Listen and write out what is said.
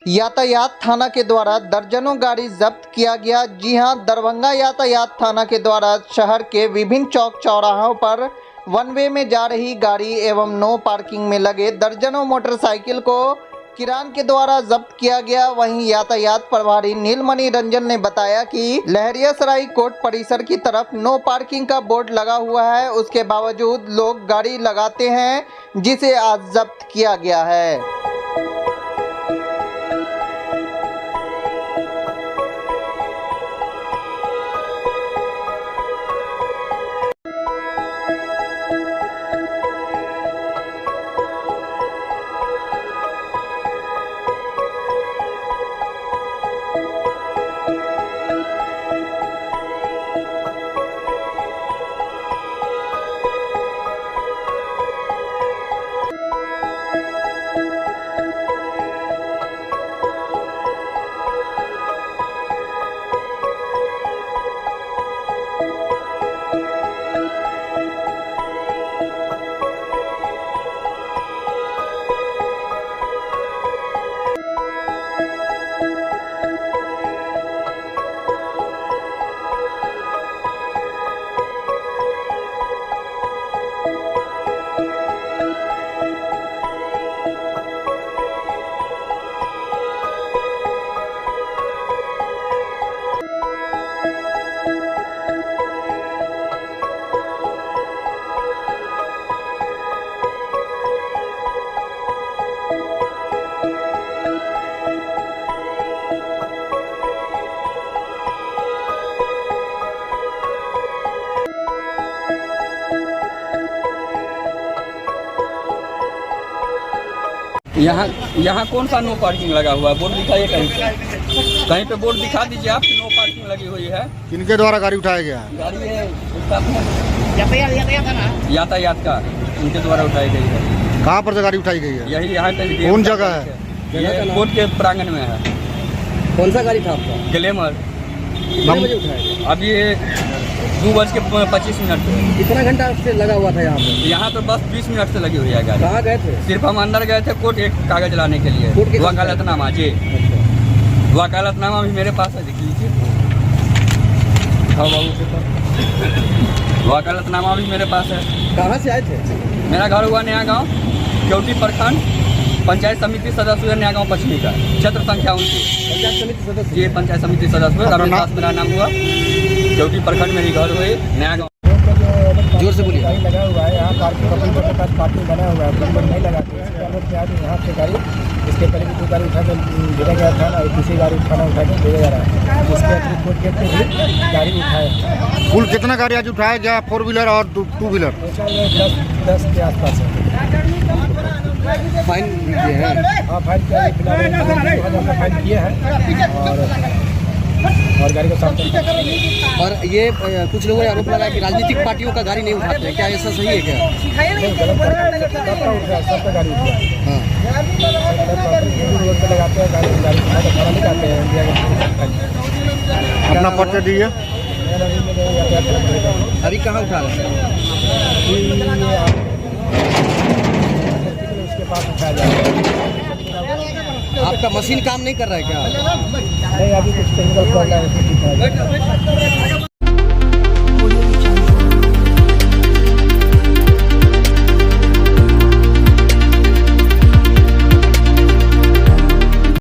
यातायात थाना के द्वारा दर्जनों गाड़ी जब्त किया गया। जी हां, दरभंगा यातायात थाना के द्वारा शहर के विभिन्न चौक चौराहों पर वन वे में जा रही गाड़ी एवं नो पार्किंग में लगे दर्जनों मोटरसाइकिल को किरान के द्वारा जब्त किया गया। वहीं यातायात प्रभारी नीलमणि रंजन ने बताया कि लहरियासराय कोर्ट परिसर की तरफ नो पार्किंग का बोर्ड लगा हुआ है, उसके बावजूद लोग गाड़ी लगाते हैं, जिसे आज जब्त किया गया है। यहाँ कौन सा नो पार्किंग लगा हुआ है? बोर्ड दिखाइए कहीं पे बोर्ड दिखा दीजिए आप, नो पार्किंग लगी हुई है। किनके द्वारा गाड़ी उठाया गया है? गाड़ी है यातायात का, उनके द्वारा उठाई गई है। कहाँ पर से गाड़ी उठाई गई है? यही यहाँ पे। कौन जगह है? ये कोर्ट के प्रांगण में है। कौन सा गाड़ी था आपका? ग्लैमर। कितने बजे उठाया? अब ये 2:25 कितना घंटा से लगा हुआ था यहाँ पे? यहाँ पे बस 20 मिनट से लगी हुई है गाड़ी। कहाँ गए थे? सिर्फ हम अंदर गए थे कोर्ट, एक कागज लाने के लिए। वकालतनामा जी। वकालतनामा भी मेरे पास है, देख लीजिए। वकालतनामा भी मेरे पास है। कहाँ से आए थे? मेरा घर हुआ नया गाँव, केवटी प्रखंड, पंचायत समिति सदस्य हुआ नया गाँव पश्चिमी का, क्षेत्र संख्या 29। पंचायत समिति सदस्य? ये पंचायत समिति सदस्य हुए, रविदास मेरा नाम हुआ, केवटी प्रखंड में ही घर हुए, नया गाँव। जोर से बोलिए। गाड़ी लगा हुआ है यहाँ, पार्किंग के पास पार्किंग बना हुआ है, नंबर नहीं लगाते। यहाँ से गाड़ी, इसके पहले भी 2 गाड़ी उठा कर भेजा गया था और तीसरी गाड़ी खाना उठा कर भेजा जा रहा है। इसके अतिरिक्त कोर्ट गेट पे भी गाड़ी उठाए। कुल कितना गाड़ी आज उठाया गया? 4 व्हीलर और 2 व्हीलर? 10 के आसपास है। फाइन किए हैं? हाँ, फाइन किया है, फिलहाल फाइन किए हैं और गाड़ी को साफ। और ये कुछ लोगों ने आरोप लगाया कि राजनीतिक पार्टियों का गाड़ी नहीं उठाते हैं, क्या ऐसा सही है क्या? सबका गाड़ी उठा। हाँ। रोड पे लगाते हैं गाड़ी खाना नहीं जाते हैं। अपना पर्चा दीजिए। अभी कहाँ उठा रहे हैं? उसके पास उठाया जाएगा। आपका मशीन काम नहीं कर रहा है क्या? नहीं, अभी कुछ टेक्निकल प्रॉब्लम है।